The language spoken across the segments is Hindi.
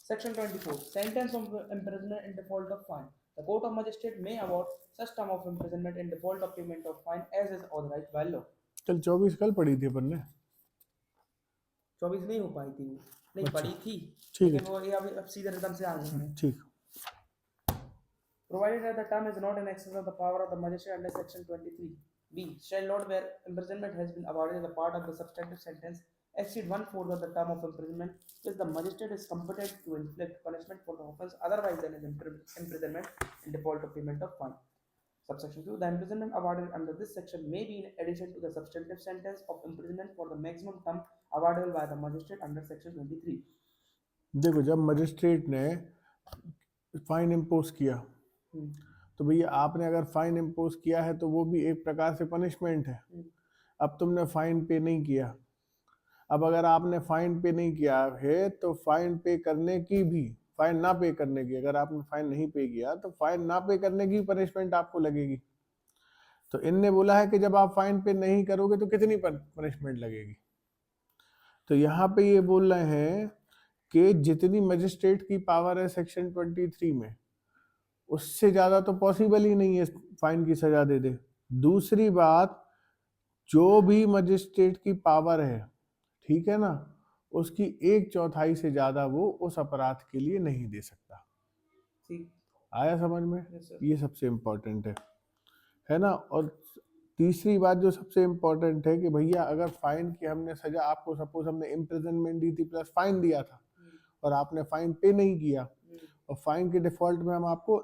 Section 24. Sentence of imprisonment in default of fine. The court of magistrate may award such term of imprisonment in default of payment of fine as is authorized by law. चल 24 कल पढ़ी थी अपन ने। 24 नहीं हो पाई थी, नहीं अच्छा, पढ़ी थी, ठीक है, लेकिन वो ये अब सीधे रिदम से आ गए हैं। ठीक। Provided that the term is not in excess of the power of the magistrate under section 23. B. Shall not where imprisonment has been awarded as a part of the substantive sentence exceed 1/4 of the term of imprisonment which the magistrate is competent to inflict punishment for the offence otherwise than is imprisonment in default of payment of fine. Subsection 2. The imprisonment awarded under this section may be in addition to the substantive sentence of imprisonment for the maximum term awardable by the magistrate under section 23. देखो, जब मजिस्ट्रेट ने फाइन इम्पोज किया तो भैया आपने अगर फाइन इम्पोज किया है तो वो भी एक प्रकार से पनिशमेंट है। अब तुमने फाइन पे नहीं किया, अब अगर आपने फाइन पे नहीं किया है तो फाइन पे करने की भी, फाइन ना पे करने की, अगर आपने फाइन नहीं पे किया तो फाइन ना पे करने की पनिशमेंट आपको लगेगी। तो इनने बोला है कि जब आप फाइन पे नहीं करोगे तो कितनी पनिशमेंट लगेगी। तो यहाँ पे ये बोल रहे हैं कि जितनी मजिस्ट्रेट की पावर है सेक्शन 23 में, उससे ज्यादा तो पॉसिबल ही नहीं है फाइन की सजा दे दे। दूसरी बात, जो भी मजिस्ट्रेट की पावर है, ठीक है ना, उसकी 1/4 से ज्यादा वो उस अपराध के लिए नहीं दे सकता। ठीक, आया समझ में? yes, sir. ये सबसे इम्पोर्टेंट है ना। और तीसरी बात जो सबसे इम्पोर्टेंट है कि भैया अगर फाइन की हमने सजा, आपको सपोज हमने इम्प्रिजनमेंट दी थी प्लस फाइन दिया था और आपने फाइन पे नहीं किया और फाइन के डिफॉल्ट में हम आपको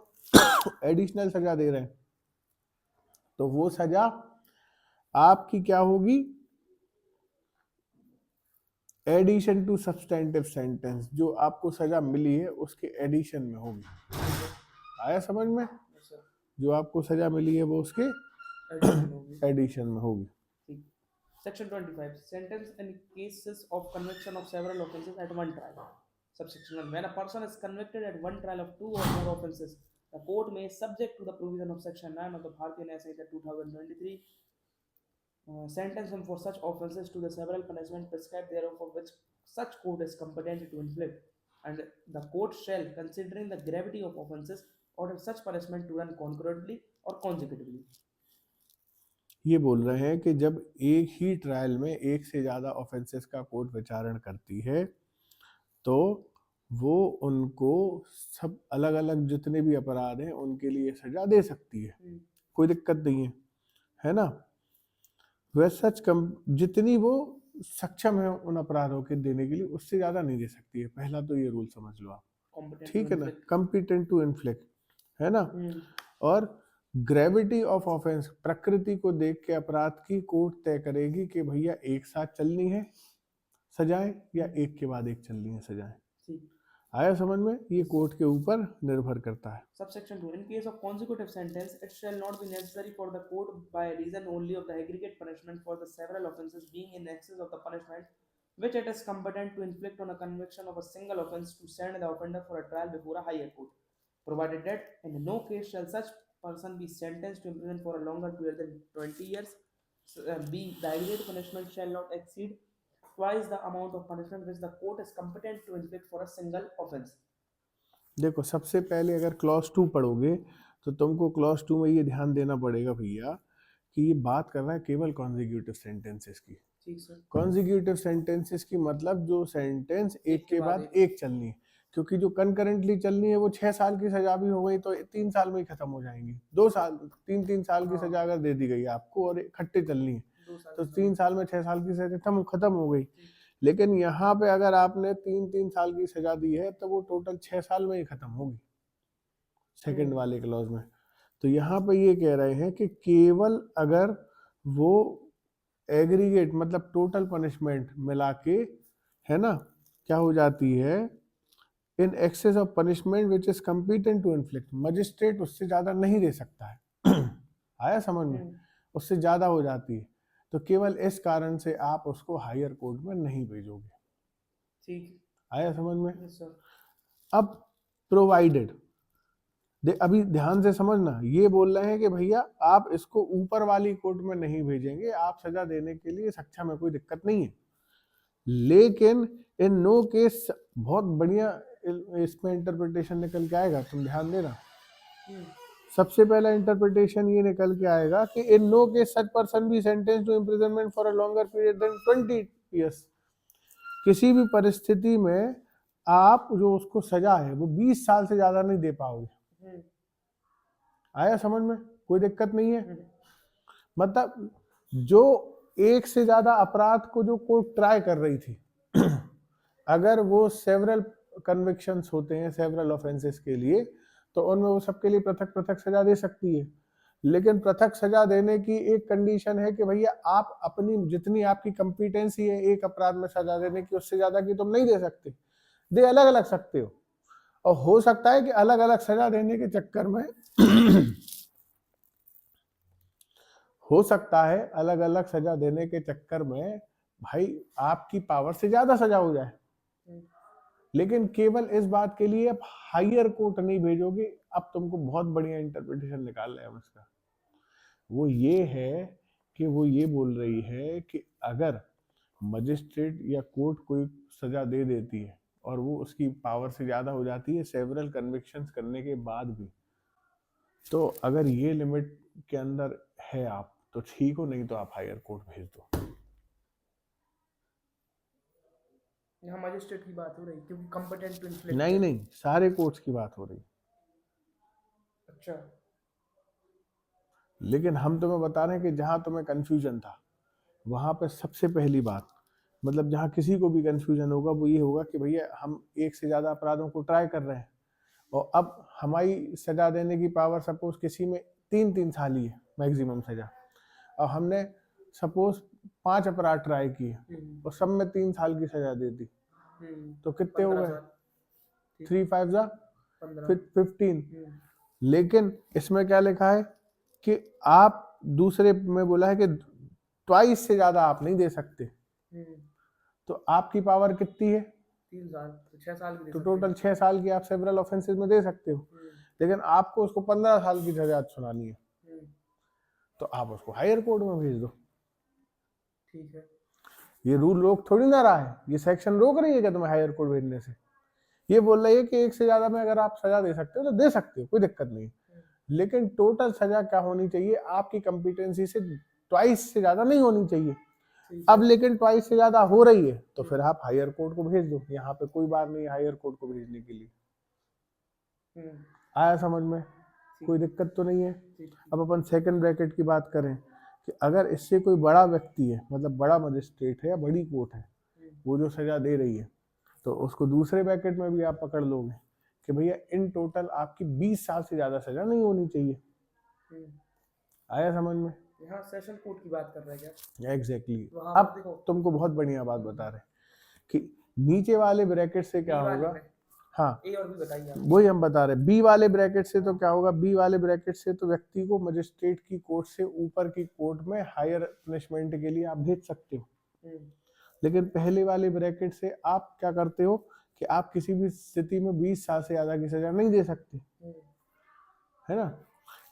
एडिशनल सजा दे रहे हैं, तो वो सजा आपकी क्या होगी? एडिशन टू सब्सटेंटिव सेंटेंस, जो आपको सजा मिली है उसके एडिशन में होगी। आया समझ में? yes, sir. जो आपको सजा मिली है वो उसके एडिशन में होगी। Section 25. Sentence in cases of conviction of several offences at one trial. Subsection 1. When a person is convicted at one trial of 2 or more offences, the court may, subject to the provision of Section 9 of the Bharatiya Nyaya Sanhita 2023, sentence him for such offences to the several punishment prescribed thereof for which such court is competent to inflict, and the court shall, considering the gravity of offences, order such punishment to run concurrently or consecutively. ये बोल रहे हैं कि जब एक ही ट्रायल में एक से ज्यादा ऑफेंसेस का कोर्ट विचारण करती है तो वो उनको सब अलग अलग जितने भी अपराध हैं उनके लिए सजा दे सकती है, कोई दिक्कत नहीं है ना। वह सच जितनी वो सक्षम है उन अपराधों के देने के लिए, उससे ज्यादा नहीं दे सकती है। पहला तो ये रूल समझ लो आप, ठीक है ना, कॉम्पिटेंट टू इन्फ्लिक्ट, है ना। और ग्रेविटी ऑफ ऑफेंस, प्रकृति को देख के अपराध की कोर्ट तय करेगी कि भैया एक साथ चलनी है सजाएं या एक के बाद एक चलनी है सजाएं। आया समझ में? ये कोर्ट के ऊपर निर्भर करता है। Subsection 2. In case of consecutive sentence, it shall not be necessary for the court by reason only of the aggregate punishment for the several offences being in excess of the punishment which it is competent to inflict on a conviction of a single offence to send the offender for a trial before a higher court, provided that in no case shall such person be sentenced to imprisonment for a longer period than 20 years. B. The aggregate punishment shall not exceed twice the amount of punishment which the court is competent to inflict for a single offence. देखो, सबसे पहले अगर क्लॉज 2 पढ़ोगे तो तुमको क्लॉज 2 में ये ध्यान देना पड़ेगा भैया कि ये बात कर रहा है केवल कॉन्जिक्यूटिव सेंटेंसेस की। कॉन्जिक्यूटिव सेंटेंसेस की मतलब जो सेंटेंस एक के बाद एक चलनी है, क्योंकि जो कंकरेंटली चलनी है वो 6 साल की सजा भी हो गई तो 3 साल में ही खत्म हो जाएंगी। 2 साल 3 साल की सजा अगर दे दी गई आपको और इकट्ठे चलनी है तो 3 साल में 6 साल की सजा खत्म हो गई। लेकिन यहाँ पे अगर आपने 3 साल की सजा दी है तो वो टोटल 6 साल में ही खत्म होगी सेकंड वाले क्लॉज में। तो यहाँ पे ये कह रहे हैं कि केवल अगर वो एग्रीगेट मतलब टोटल पनिशमेंट मिला के, है ना, क्या हो जाती है, in excess of punishment which is competent to inflict, magistrate उससे ज्यादा नहीं दे सकता है। आया समझ में? उससे ज्यादा हो जाती है तो केवल इस कारण से आप उसको हायर कोर्ट में नहीं भेजोगे। ठीक, आया समझ में? yes, sir. अब प्रोवाइडेड, अभी ध्यान से समझना, ये बोल रहे हैं कि भैया आप इसको ऊपर वाली कोर्ट में नहीं भेजेंगे, आप सजा देने के लिए सक्षम है, कोई दिक्कत नहीं है, लेकिन इन नो केस, बहुत बढ़िया इसमें इंटरप्रिटेशन निकल के आएगा, तुम ध्यान देना। हम्म, सबसे पहला इंटरप्रिटेशन ये निकल के आएगा कि in no case such person be sentence to imprisonment for a longer period than 20 years. किसी भी परिस्थिति में आप जो उसको सजा है वो 20 साल से ज्यादा नहीं दे पाओगे। हम्म, आया समझ में? कोई दिक्कत नहीं है। हम्म, मतलब जो एक से ज्यादा अपराध को जो कोर्ट ट्राई कर रही थी अगर वो सेवरल कन्विक्शंस होते हैं सेवरल ऑफेंसेस के लिए, तो उनमें वो सबके लिए पृथक पृथक सजा दे सकती है। लेकिन पृथक सजा देने की एक कंडीशन है कि भैया आप अपनी जितनी आपकी कंपिटेंसी है एक अपराध में सजा देने की, उससे ज्यादा की तुम नहीं दे सकते, दे अलग अलग सकते हो। और हो सकता है कि अलग अलग सजा देने के चक्कर में हो सकता है अलग अलग सजा देने के चक्कर में भाई आपकी पावर से ज्यादा सजा हो जाए, लेकिन केवल इस बात के लिए आप हायर कोर्ट नहीं भेजोगे। अब तुमको बहुत बढ़िया इंटरप्रिटेशन निकाल रहे हैं हम इसका। वो ये है कि वो ये बोल रही है कि अगर मजिस्ट्रेट या कोर्ट कोई सजा दे देती है और वो उसकी पावर से ज्यादा हो जाती है सेवरल कन्विक्शंस करने के बाद भी, तो अगर ये लिमिट के अंदर है आप तो ठीक हो, नहीं तो आप हायर कोर्ट भेज दो। यहाँ मजिस्ट्रेट की बात हो रही क्योंकि कंपिटेंट टू इन्फ्लिक्ट। नहीं नहीं, सारे कोर्ट्स की बात हो रही। अच्छा, लेकिन हम तुम्हें बता रहे हैं कि जहां तुम्हें कंफ्यूजन था वहां पे सबसे पहली बात, मतलब जहां किसी को भी कंफ्यूजन होगा वो ये होगा कि भैया हम एक से ज्यादा अपराधों को ट्राई कर रहे हैं और अब हमारी सजा देने की पावर सपोज किसी में 3 साल ही है मैक्सिमम सजा, और हमने सपोज 5 अपराध ट्राई किए और सब में 3 साल की सजा दे दी, तो कितने हो गए? 3 5 जा 15। लेकिन इसमें क्या लिखा है कि आप दूसरे में बोला है कि ट्वाइस से ज्यादा आप नहीं दे सकते, तो आपकी पावर कितनी है? 3 साल, तो 6 साल की दे तो सकते टोटल हैं। 6 साल की आप सेवरल ऑफेंसेस में दे सकते हो, लेकिन आपको उसको 15 साल की सजा सुनानी है, तो आप उसको हायर कोर्ट में भेज दो। ठीक है, ये रूल रोक थोड़ी ना रहा है, ये सेक्शन रोक रही है कि तुम्हें हायर कोर्ट भेजने से। ये बोल रही है कि एक से ज्यादा में अगर आप सजा दे सकते हो तो दे सकते हो, कोई दिक्कत नहीं, लेकिन टोटल सजा क्या होनी चाहिए? आपकी कंपिटेंसी से ट्वाइस से ज्यादा नहीं होनी चाहिए। अब लेकिन ट्वाइस से ज्यादा हो रही है तो फिर आप हायर कोर्ट को भेज दो, यहाँ पे कोई बात नहीं हायर कोर्ट को भेजने के लिए। आया समझ में? कोई दिक्कत तो नहीं है। अब अपन सेकंड ब्रैकेट की बात करें कि अगर इससे कोई बड़ा व्यक्ति है, मतलब बड़ा मजिस्ट्रेट है या बड़ी कोर्ट है, वो जो सजा दे रही है, तो उसको दूसरे ब्रैकेट में भी आप पकड़ लोगे कि भैया इन टोटल आपकी 20 साल से ज्यादा सजा नहीं होनी चाहिए। आया समझ में? यहाँ सेशन कोर्ट की बात कर रहे हैं क्या? एग्जैक्टली। वहाँ अब पर देखो, तुमको बहुत बढ़िया बात बता रहे कि नीचे वाले ब्रैकेट से क्या बी वाले होगा। में, हाँ, ए और बी बताइए आप। वही हम बता रहे, बी वाले ब्रैकेट से तो क्या होगा? बी वाले ब्रैकेट से तो व्यक्ति को मजिस्ट्रेट की कोर्ट से ऊपर की कोर्ट में हायर पनिशमेंट के लिए आप भेज सकते हो। लेकिन पहले वाले ब्रैकेट से आप क्या करते हो कि आप किसी भी स्थिति में 20 साल से ज्यादा की सजा नहीं दे सकते, है ना?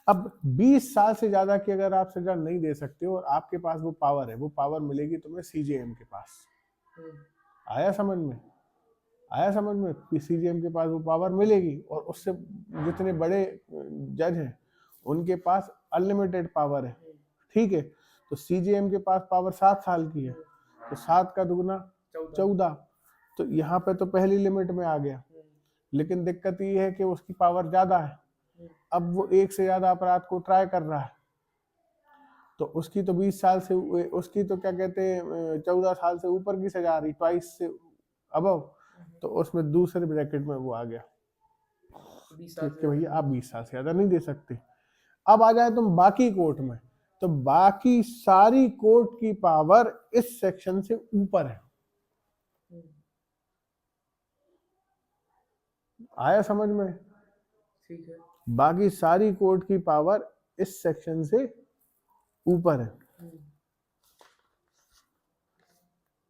अब 20 साल से ज्यादा की अगर आप सजा नहीं दे सकते हो और आपके पास वो पावर है, वो पावर मिलेगी तुम्हें सीजेएम के पास। आया समझ में? आया समझ में? सीजेएम के पास वो पावर मिलेगी और उससे जितने बड़े जज हैं उनके पास अनलिमिटेड पावर है, ठीक है? तो सीजेएम के पास पावर 7 साल की है, तो 7 का दुगना 14, तो यहाँ पे तो पहली लिमिट में आ गया। लेकिन दिक्कत ये है कि उसकी पावर ज्यादा है, अब वो एक से ज्यादा अपराध को ट्राई कर रहा है, तो उसकी तो 20 साल से उसकी तो क्या कहते हैं 14 साल से ऊपर की सजा आ रही, ट्वाइस से अबव, तो उसमें दूसरे ब्रैकेट में वो आ गया कि भैया आप 20 साल से ज्यादा नहीं दे सकते। अब आ जाए तुम बाकी कोर्ट में, तो बाकी सारी कोर्ट की पावर इस सेक्शन से ऊपर है। आया समझ में? ठीक है, बाकी सारी कोर्ट की पावर इस सेक्शन से ऊपर है।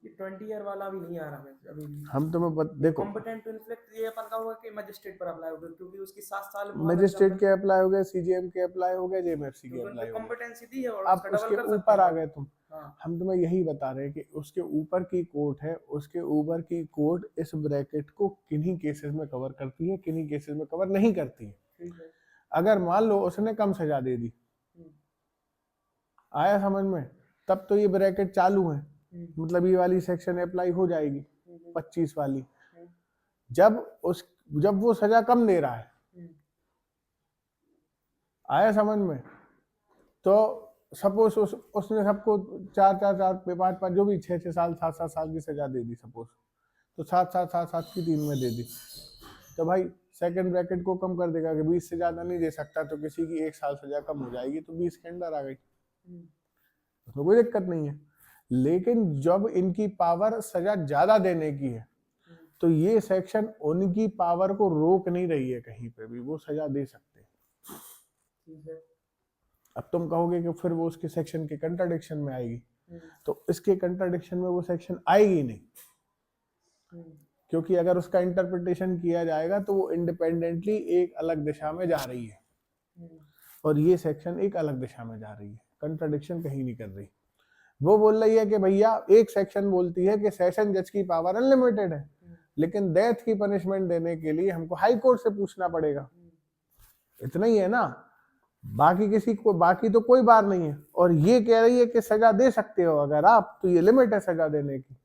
ये 20 ईयर वाला भी नहीं आ रहा है अभी भी। हम तुम्हें देखो कॉम्पिटेंट टू इन्फ्लिक्ट ये अपन का होगा कि मजिस्ट्रेट पर अप्लाई होगा क्योंकि उसकी 7 साल वहाँ लग मजिस्ट्रेट जाता के है अप्लाई हो गए, सीजीएम के अप्लाई हो गए, जेएमएफसी के क्योंकि अप्लाई उनकी हो गए। कॉम्पिटेंसी दी है और अब उसका डबल उसके कर सकते ऊपर हैं आ अपन। गए तुम। हाँ हम तुम्हें यही बता रहे हैं कि उसके ऊपर की कोर्ट है, उसके ऊपर की कोर्ट इस ब्रैकेट को किन्हीं केसेस में कवर करती है, किन्हीं केसेस में कवर नहीं करती है। ठीक है। अगर मान लो उसने कम सजा दे दी, आया समझ में, तब तो ये ब्रैकेट चालू है, मतलब ये वाली सेक्शन अप्लाई हो जाएगी 25 वाली। जब वो सजा कम दे रहा है, आया समझ में, तो सपोज उसने सबको 4-4-4-5-5 जो भी 6-6 साल 7-7 साल की सजा दे दी सपोज, तो 7-7-7-7 की 3 में दे दी, तो भाई सेकंड ब्रैकेट को कम कर देगा कि 20 से ज्यादा नहीं दे सकता, तो किसी की 1 साल सजा कम हो जाएगी, तो 20 के अंदर आ गई, उसमें कोई दिक्कत नहीं है। लेकिन जब इनकी पावर सजा ज्यादा देने की है, तो ये सेक्शन उनकी पावर को रोक नहीं रही है, कहीं पे भी वो सजा दे सकते हैं। अब तुम कहोगे कि फिर वो उसके सेक्शन के कंट्राडिक्शन में आएगी, तो इसके कंट्राडिक्शन में वो सेक्शन आएगी नहीं, क्योंकि अगर उसका इंटरप्रिटेशन किया जाएगा तो वो इंडिपेंडेंटली एक अलग दिशा में जा रही है, और ये सेक्शन एक अलग दिशा में जा रही है, कंट्राडिक्शन कहीं नहीं कर रही। वो बोल रही है कि भैया एक सेक्शन बोलती है कि सेशन जज की पावर अनलिमिटेड है, लेकिन डेथ की पनिशमेंट देने के लिए हमको हाई कोर्ट से पूछना पड़ेगा, इतना ही है ना, बाकी तो कोई बार नहीं है। और ये कह रही है कि सजा दे सकते हो अगर आप, तो ये लिमिट है सजा देने की।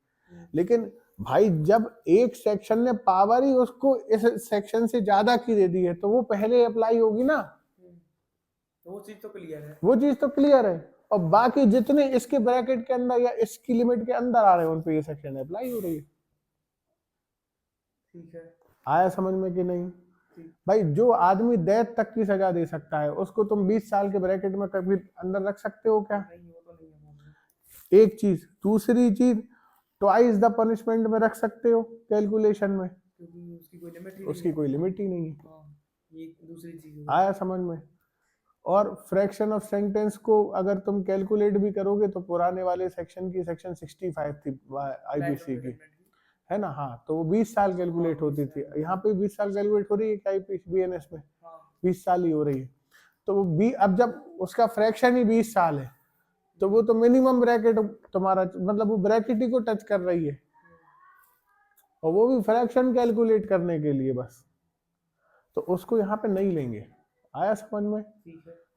लेकिन भाई जब एक सेक्शन ने पावर ही उसको इस सेक्शन से ज्यादा की दे दी है, तो वो पहले अप्लाई होगी ना, वो चीज तो क्लियर है, वो चीज तो क्लियर है। और बाकी जितने इसके ब्रैकेट के अंदर या इसकी लिमिट के अंदर आ रहे हैं, उन पे ये सेक्शन अप्लाई हो रही है। ठीक है, आया समझ में कि नहीं? भाई जो आदमी डेथ तक की सजा दे सकता है, उसको तुम 20 साल के ब्रैकेट में कभी अंदर रख सकते हो क्या? नहीं, वो तो नहीं है। एक चीज, दूसरी चीज, ट्वाइस द पनिशमेंट में रख सकते हो कैलकुलेशन में, क्योंकि उसकी कोई लिमिट ही नहीं है। ये दूसरी चीज आया समझ में? और फ्रैक्शन ऑफ सेंटेंस को अगर तुम कैलकुलेट भी करोगे, तो पुराने वाले सेक्शन की सेक्शन 65 थी आईपीसी की, है ना? हाँ, तो वो 20 साल कैलकुलेट होती थी, यहाँ पे 20 साल कैलकुलेट हो रही है आईपीसी बीएनएस में, 20 साल ही हो रही है। तो वो अब जब उसका फ्रैक्शन ही 20 साल है, तो वो तो मिनिमम ब्रैकेट तुम्हारा, मतलब वो ब्रैकेट ही को टच कर रही है, और वो भी फ्रैक्शन कैलकुलेट करने के लिए बस, तो उसको यहाँ पे नहीं लेंगे। आया समझ में?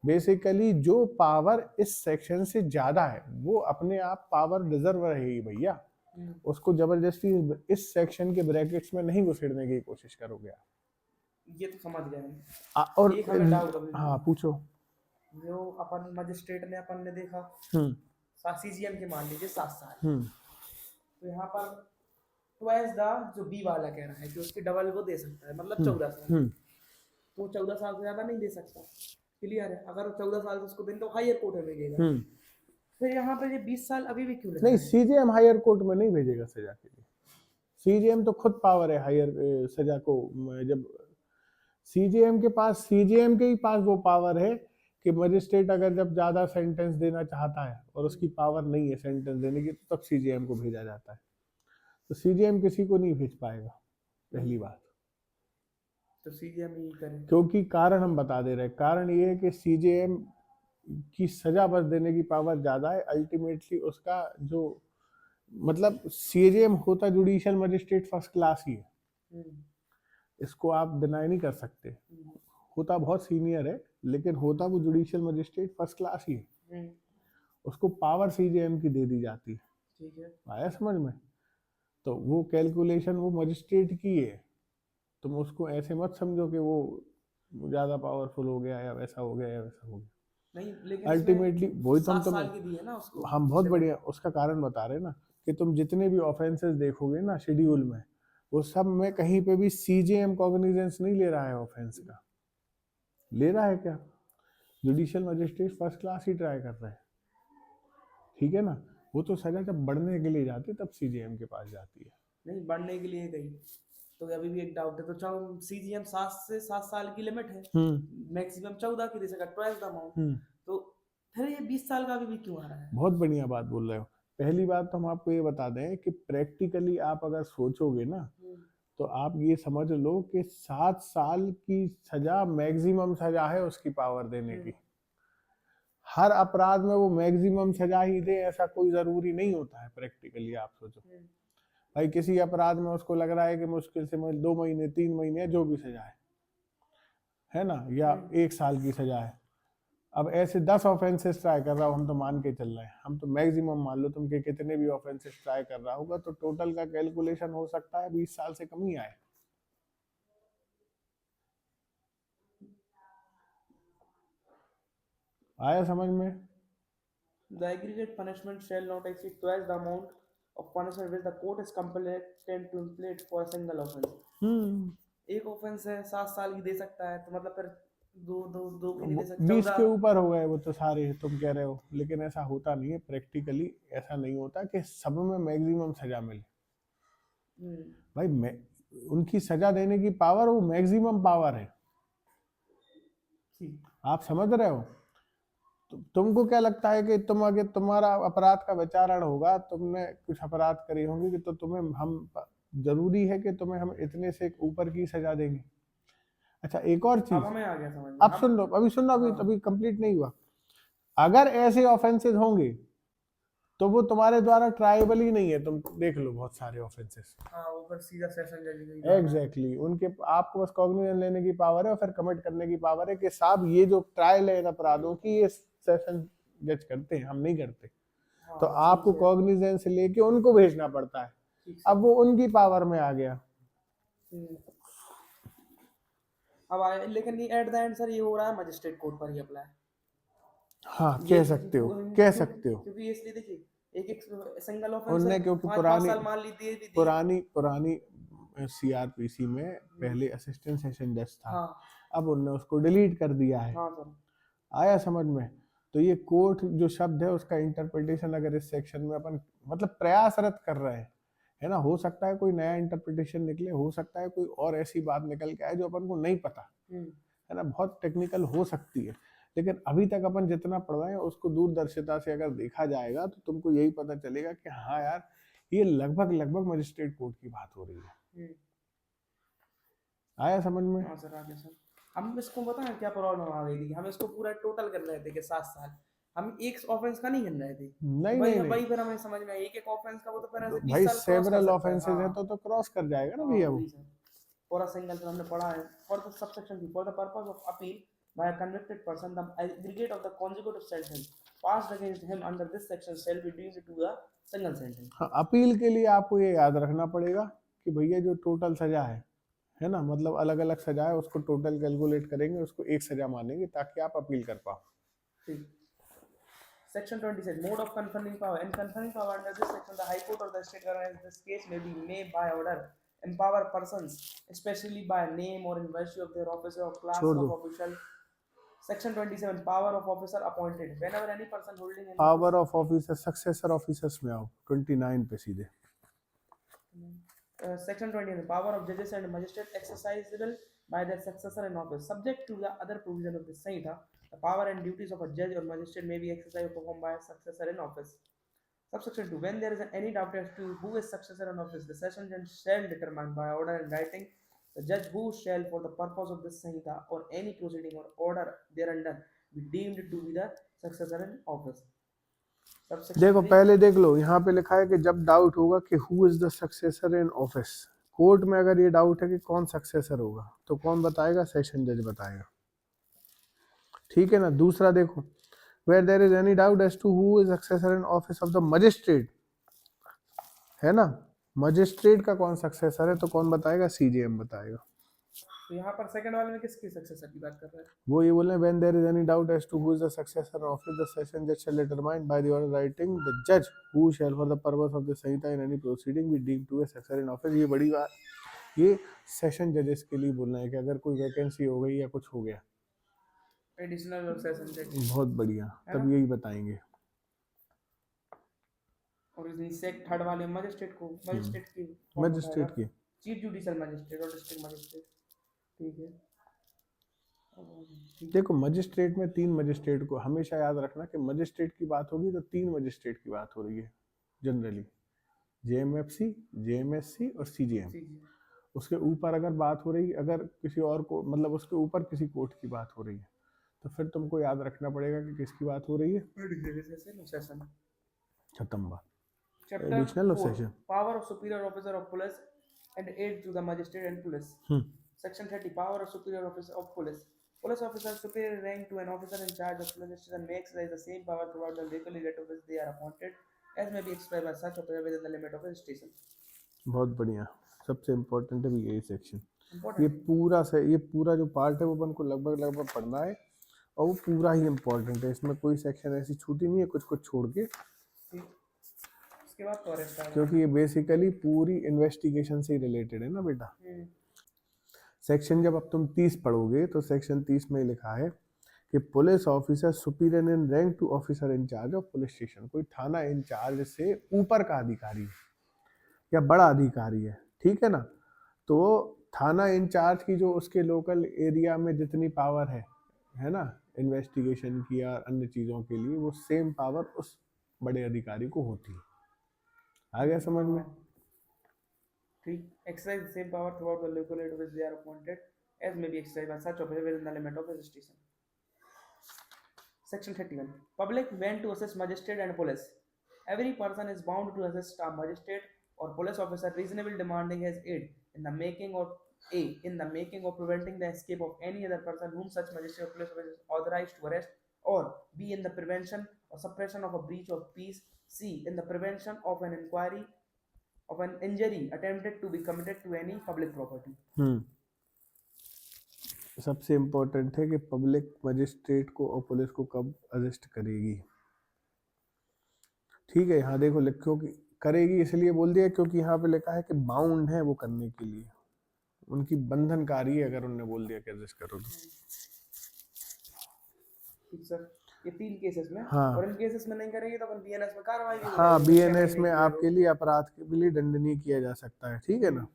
बेसिकली जो पावर इस सेक्शन से ज्यादा है, वो अपने आप पावर डिजर्व रहेगी भैया, उसको जबरदस्ती इस सेक्शन के ब्रैकेट्स में नहीं घुसेड़ने की कोशिश करोगे आप। ये तो समझ गए हम। और एक हमें डाउट अभी, हाँ पूछो। जो अपन मजिस्ट्रेट ने अपन ने देखा सीजीएम के मान लीजिए 7 साल, तो यहाँ पर ट्वाइस द जो बी वाला कह रहा है कि उसकी डबल वो दे सकता है, मतलब 14 साल, तो 14 साल से ज्यादा नहीं दे सकता, क्लियर है? अगर 14 साल से उसको दें तो हायर कोर्ट में भेजेगा, फिर यहाँ पे ये 20 साल अभी भी क्यों नहीं? सीजीएम हायर कोर्ट में नहीं भेजेगा सजा के लिए, सीजीएम तो खुद पावर है हायर सजा को, जब सीजीएम के ही पास वो पावर है कि मजिस्ट्रेट अगर जब ज्यादा सेंटेंस देना चाहता है और उसकी पावर नहीं है सेंटेंस देने की, तो तब सीजीएम को भेजा जाता है। तो सीजीएम किसी को नहीं भेज पाएगा, पहली बात तो सीजीएम ही करें, क्योंकि कारण हम बता दे रहे हैं। कारण ये है कि सीजीएम की सजा बस देने की पावर ज्यादा है, अल्टीमेटली उसका जो मतलब सीजीएम होता जुडिशियल मजिस्ट्रेट फर्स्ट क्लास ही है, इसको आप डिनाई नहीं कर सकते, होता बहुत सीनियर है, लेकिन होता वो जुडिशियल मजिस्ट्रेट फर्स्ट क्लास ही है, उसको पावर सीजीएम की दे दी जाती है। ठीक है, आया समझ में? तो वो कैलकुलेशन वो मजिस्ट्रेट की है, तुम उसको ऐसे मत समझो कि वो ज्यादा पावरफुल हो गया या वैसा हो गया या वैसा हो गया, नहीं, लेकिन अल्टीमेटली वही तुम साल की दी है ना उसको, हम बहुत बढ़िया उसका कारण बता रहे ना, कि तुम जितने भी ऑफेंसेस देखोगे ना शेड्यूल में, वो सब में कहीं पे भी सीजीएम कॉग्निजेंस नहीं ले रहा है ऑफेंस का, ले रहा है क्या? जुडिशियल मजिस्ट्रेट फर्स्ट क्लास ही ट्राई कर रहा है, ठीक है ना? वो तो सजा जब बढ़ने के लिए जाती है तब सीजीएम के पास जाती है, नहीं बढ़ने के लिए गई तो अभी भी एक डाउट है, तो चाहो सीजीएम 7 से 7 साल की लिमिट है, मैक्सिमम 14 की दे सका, ट्वाइस द अमाउंट, तो फिर ये 20 साल का अभी भी क्यों आ रहा है? बहुत बढ़िया बात बोल रहे हो। पहली बात तो हम आपको ये बता दें कि प्रैक्टिकली आप अगर सोचोगे ना तो आप ये समझ लो कि 7 साल की सजा मैक्सिमम सजा है उसकी पावर देने की। हर अपराध में वो मैक्सिमम सजा ही दे ऐसा कोई जरूरी नहीं होता है। प्रैक्टिकली आप सोचो भाई, किसी अपराध में उसको लग रहा है कि मुश्किल से 2 महीने 3 महीने जो भी सजा है ना, या 1 साल की सजा है। अब ऐसे 10 ऑफेंसेस ट्राई कर रहा हो, हम तो मान के चल रहे हैं, हम तो मैक्सिमम मान लो तुम के कितने भी ऑफेंसेस ट्राई कर रहा होगा तो टोटल का कैलकुलेशन हो सकता है 20 साल से कम ही आए। आया समझ में? The aggregate punishment shall not exceed twice the amount of punishment which the court is competent to inflict for a single offense. एक ऑफेंस है 7 साल की दे सकता है, तो मतलब फिर दो की नहीं दे सकता। 20 के ऊपर हो गए वो तो सारे, तुम कह रहे हो, लेकिन ऐसा होता नहीं है। प्रैक्टिकली ऐसा नहीं होता कि सब में मैक्सिमम सजा मिले। भाई उनकी सजा देने की पावर वो मैक्सिमम पावर है। आप समझ रहे हो? तुमको क्या लगता है कि तुम अगर तुम्हारा अपराध का विचारण होगा, तुमने कुछ अपराध करे होंगे कि तो तुम्हें हम जरूरी है कि तुम्हें हम इतने से ऊपर की सजा देंगे। अच्छा एक और चीज, हमें आ गया समझ में। अब सुन लो, अभी सुन लो, अभी कंप्लीट नहीं हुआ। अगर ऐसे ऑफेंसेस होंगे तो वो तुम्हारे द्वारा ट्राइबल ही नहीं है। तुम देख लो बहुत सारे ऑफेंसेस, ऊपर सीधा सेशन जज एग्जैक्टली उनके आपको बस कॉग्निशन लेने की पावर है और फिर कमिट करने की पावर है कि साहब ये जो ट्रायल है इन अपराधों की ये सेशन जज करते हैं, हम नहीं करते। तो आपको कॉग्निजेंस लेके उनको भेजना पड़ता है। अब वो उनकी पावर में आ गया। अब लेकिन एट द एंड सर ये हो रहा है मजिस्ट्रेट कोर्ट पर ही अप्लाई। हाँ कह सकते हो, कह सकते हो, क्योंकि इसलिए देखिए एक सिंगल ऑफेंस उनने क्योंकि पुरानी सीआरपीसी में पहले असिस्टेंट सेशन जज था। अब उनने उसको डिलीट कर दिया है। आया समझ में? तो ये कोर्ट जो शब्द है उसका इंटरप्रिटेशन अगर इस सेक्शन में अपन मतलब प्रयासरत कर रहे हैं, है ना, हो सकता है कोई नया इंटरप्रिटेशन निकले, हो सकता है कोई और ऐसी बात निकल के आए जो अपन को नहीं पता, है ना, बहुत टेक्निकल हो सकती है। लेकिन अभी तक अपन जितना पढ़ रहे हैं उसको दूरदर्शिता से अगर देखा जाएगा तो तुमको यही पता चलेगा कि हाँ यार ये लगभग मजिस्ट्रेट कोर्ट की बात हो रही है। आया समझ में? हाँ सर आ गया सर। हम इसको बताएं क्या प्रॉब्लम आ गई थी, हम इसको पूरा टोटल कर रहे थे कि 7 साल, हम एक ऑफेंस का नहीं कर रहे थे। नहीं फिर हमें समझ में एक ऑफेंस का वो तो फिर ऐसे 20 भाई साल सेवरल ऑफेंसेस है तो क्रॉस कर जाएगा ना भैया वो। पूरा सिंगल हमने पढ़ा है। For the subsection B, for the purpose of appeal by a convicted person, the aggregate of the consecutive sentence passed against him under this section shall be deemed to a single sentence. हाँ, अपील के लिए आपको ये याद रखना पड़ेगा कि भैया जो टोटल सजा है ना, मतलब अलग अलग सजा है उसको टोटल कैलकुलेट करेंगे, उसको एक सजा मानेंगे ताकि आप अपील कर पाओ। Section 20 says mode of conferring power. In conferring power under this section, the High Court or the State Government in this case may by order empower persons, especially by name or in virtue of their office or class of official. Section 27 power of officer appointed. Whenever any person holding any power of officer successor officers में आओ 29 पे सीधे। Section 20 power of judges and magistrates exercisable by their successor in office subject to the other provision of this Sanhita. The power and duties of a judge or magistrate may be exercised or performed by a successor in office. Subsection 2 when there is any doubt as to who is successor in office, the session judge shall determine by order in writing the judge who shall for the purpose of this Sanhita or any proceeding or order thereunder be deemed to be the successor in office. देखो पहले देख लो, यहाँ पे लिखा है कि जब डाउट होगा कि who is the successor in office, court में अगर ये डाउट है कि कौन सक्सेसर होगा तो कौन बताएगा? सेशन जज बताएगा। ठीक है ना। दूसरा देखो, where there is any doubt as to who is successor in office of the magistrate, है ना, मजिस्ट्रेट का कौन सक्सेसर है तो कौन बताएगा? सीजेएम बताएगा। तो यहाँ पर सेकंड वाले में किसकी सक्सेसर की बात कर रहे हैं? वो ये बोल रहे हैं when there is any doubt as to who is the successor in office, the session judge shall determine by the order writing the judge who shall for the purpose of the Sanhita in any proceeding be deemed to a successor in office। ये बड़ी बात, ये सेशन जजेस के लिए बोलना है कि अगर कोई वैकेंसी हो गई या कुछ हो गया एडिशनल सेशन जज, बहुत बढ़िया, तब यही बताएंगे। और इस थर्ड वाले मजिस्ट्रेट को मजिस्ट्रेट की चीफ जुडिशियल मजिस्ट्रेट और डिस्ट्रिक्ट मजिस्ट्रेट। ठीक है। देखो मजिस्ट्रेट में 3 मजिस्ट्रेट को हमेशा याद रखना कि मजिस्ट्रेट की बात होगी तो 3 मजिस्ट्रेट की बात हो रही है। जनरली, जेएमएफसी, जेएमएससी और सीजीएम। उसके ऊपर अगर बात हो रही, अगर किसी और को मतलब उसके ऊपर किसी कोर्ट की बात हो रही है, तो फिर तुमको याद रखना पड़ेगा कि किसकी बात हो रही है। खत्म बात। Chapter Additional 4 session. Power of superior officer of police and aid to the magistrate and police. Section 30 Power of superior officer of police. Police officer superior rank to an officer in charge of police station may exercise the same power throughout the legal unit of which they are appointed as may be exercised by such officer within the limit of his station. बहुत बढ़िया, सबसे इम्पोर्टेंट है भी यही सेक्शन। Important. ये पूरा जो पार्ट है वो अपन को लगभग पढ़ना है और वो पूरा ही इम्पोर्टेंट है। इसमें कोई सेक्शन ऐसी छूटी नहीं है कुछ कुछ छोड़ के, उसके बाद तो अरेस्ट आएगा, क्योंकि ये बेसिकली पूरी इन्वेस्टिगेशन से रिलेटेड है ना बेटा। सेक्शन जब अब तुम 30 पढ़ोगे तो सेक्शन 30 में लिखा है कि police officer superior in rank to officer in charge of police station. कोई थाना इंचार्ज से ऊपर का अधिकारी है या बड़ा अधिकारी है, ठीक है ना। तो थाना इंचार्ज की जो उसके लोकल एरिया में जितनी पावर है ना, इन्वेस्टिगेशन की या अन्य चीज़ों के लिए, वो सेम पावर उस बड़े अधिकारी को होती है। आ गया समझ में? ठीक। Exercise the same power throughout the local unit to which they are appointed as may be exercised by such officer within the limit of his station. Section 31 Public when to assist magistrate and police. Every person is bound to assist a magistrate or police officer reasonably demanding his aid in the making or preventing the escape of any other person whom such magistrate or police officer is authorized to arrest, or B in the prevention or suppression of a breach of peace, C in the prevention of an inquiry of an injury attempted to be committed to any public property. सबसे इम्पोर्टेंट है कि पब्लिक मजिस्ट्रेट को और पुलिस को कब अरेस्ट करेगी। ठीक है, यहाँ देखो लिखो कि करेगी, इसलिए बोल दिया क्योंकि यहाँ पे लिखा है कि बाउंड है वो करने के लिए, उनकी बंधनकारी है अगर उन्होंने बोल दिया कि अरेस्ट करो तो। ठीक सर, ये 3 केसेस में। हाँ, और इन केसेस में नहीं करेंगे तो अपन बीएनएस में कार्रवाई भी। हाँ, बीएनएस में आपके लिए अपराध के लिए दंडनीय किया जा सकता है, ठीक है ना।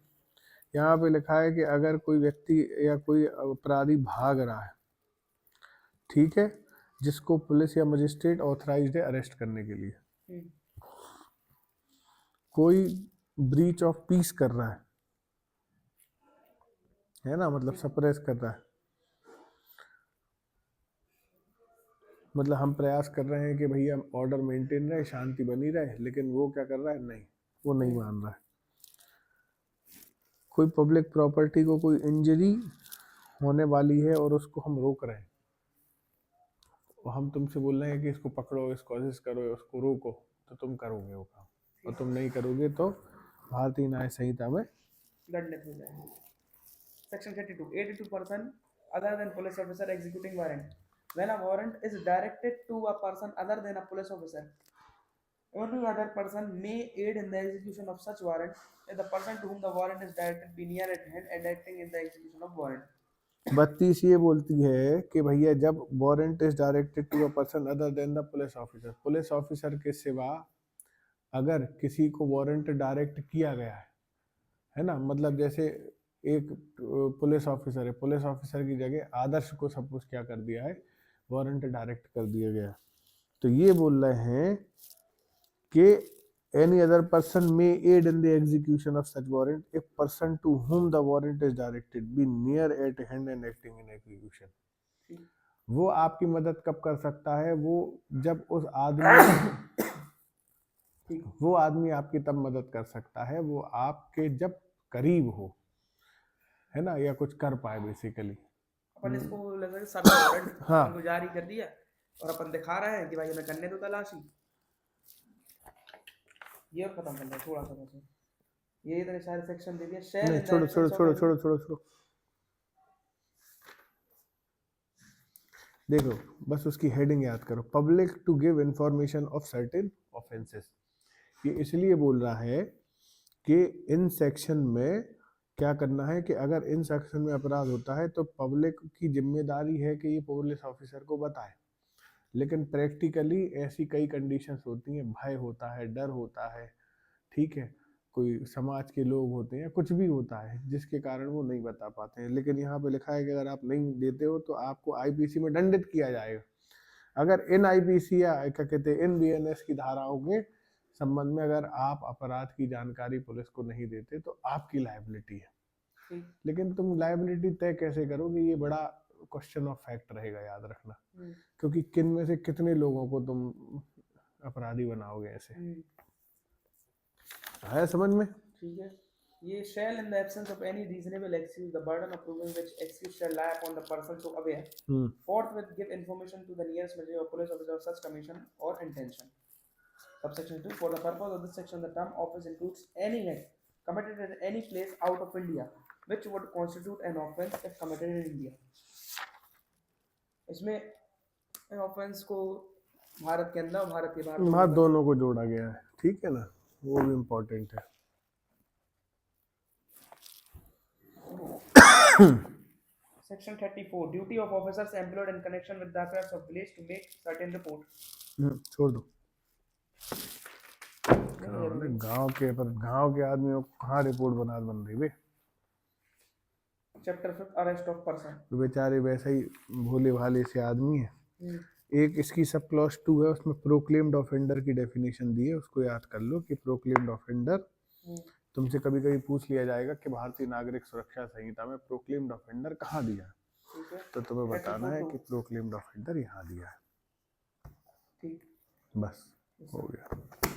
यहाँ पे लिखा है कि अगर कोई व्यक्ति या कोई अपराधी भाग रहा है, ठीक है, जिसको पुलिस या मजिस्ट्रेट ऑथराइज्ड है अरेस्ट करने के लिए, कोई ब्रीच ऑफ पीस कर रहा है ना, मतलब सप्रेस कर रहा है, मतलब हम प्रयास कर रहे हैं कि भैया ऑर्डर मेंटेन रहे, शांति बनी रहे, लेकिन वो क्या कर रहा है, नहीं, वो नहीं मान रहा है। कोई पब्लिक प्रॉपर्टी को कोई इंजरी होने वाली है और उसको हम रोक रहे हैं, और हम तुमसे बोल रहे हैं कि इसको पकड़ो, इसको कोशिश करो, उसको रोको, तो तुम करोगे वो काम, और तुम नहीं करोगे तो भारतीय न्याय संहिता में दंडित हो जाएंगे। Section 32 82 person other than police officer executing warrant. When a warrant is directed to a person other than a police officer, only other person may aid in the execution of such warrant if the person to whom the warrant is directed be near at hand and acting in the execution of warrant. 32 ये बोलती है कि भैया जब warrant is directed to a person other than the police officer, police officer के सिवा अगर किसी को वारंट डायरेक्ट किया गया है ना, मतलब जैसे एक पुलिस ऑफिसर है, पुलिस ऑफिसर की जगह आदर्श को सपोज क्या कर दिया है, वारंट डायरेक्ट कर दिया गया, तो ये बोल रहे हैं कि any other person may aid in the execution of such warrant if person to whom the warrant is directed be near at hand and acting in execution. वो आपकी मदद कब कर सकता है, वो जब उस आदमी वो आदमी आपकी तब मदद कर सकता है वो आपके जब करीब हो, है ना, या कुछ कर पाए बेसिकली। अपन इसको लगा सब वारंट हाँ, जारी कर दिया और अपन दिखा रहे हैं कि भाई हमें करने दो तलाशी, ये और खत्म करना है थोड़ा सा बस, ये इतने सारे सेक्शन दे दिया। शेयर छोड़ो छोड़ो छोड़ो छोड़ो छोड़ो छोड़ो, देखो बस उसकी हेडिंग याद करो, public to give information of certain offences. ये इसलिए बोल रहा है कि इन सेक्शन में क्या करना है कि अगर इन सेक्शन में अपराध होता है तो पब्लिक की जिम्मेदारी है कि ये पुलिस ऑफिसर को बताए, लेकिन प्रैक्टिकली ऐसी कई कंडीशंस होती हैं, भय होता है, डर होता है, ठीक है, कोई समाज के लोग होते हैं, कुछ भी होता है जिसके कारण वो नहीं बता पाते हैं। लेकिन यहाँ पे लिखा है कि अगर आप नहीं देते हो तो आपको आईपीसी में दंडित किया जाएगा। अगर इन आईपीसी या क्या कहते हैं इन बीएनएस की धाराओं के संबंध में अगर आप अपराध की जानकारी पुलिस को नहीं देते तो आपकी लायबिलिटी है, ठीक। लेकिन तुम लायबिलिटी तय कैसे करोगे, ये बड़ा क्वेश्चन ऑफ फैक्ट रहेगा, याद रखना। क्योंकि किन में से कितने लोगों को तुम अपराधी बनाओगे ऐसे। आया समझ में? ठीक है। ये shall in the absence of any reasonable excuse the burden of proving which excuse shall lie upon the person so aware forthwith give information to the nearest magistrate or police officer of such commission or intention. Subsection 2 for the purpose of this section the term office includes any act committed at any place out of India which would constitute an offence if committed in India. इसमें ऑफेंस को भारत के अंदर और भारत के बाहर वहाँ दोनों को जोड़ा गया है, ठीक है ना, वो भी इम्पोर्टेंट है। Section 34 duty of officers employed in connection with the affairs of village to make certain report. छोड़ दो, गांव के आदमियों को कहाँ रिपोर्ट बन रही बे। चैप्टर 5 अरेस्ट ऑफ पर्सन, तो बेचारे वैसे ही भोले भाले से आदमी है। एक इसकी सब क्लॉज 2 है, उसमें प्रोक्लेम्ड ऑफेंडर की डेफिनेशन दी है, उसको याद कर लो कि प्रोक्लेम्ड ऑफेंडर, तुमसे कभी कभी पूछ लिया जाएगा कि भारतीय नागरिक सुरक्षा संहिता में प्रोक्लेम्ड ऑफेंडर कहाँ दिया है, तो तुम्हें बताना है कि प्रोक्लेम्ड ऑफेंडर यहाँ दिया है। ठीक, बस हो गया।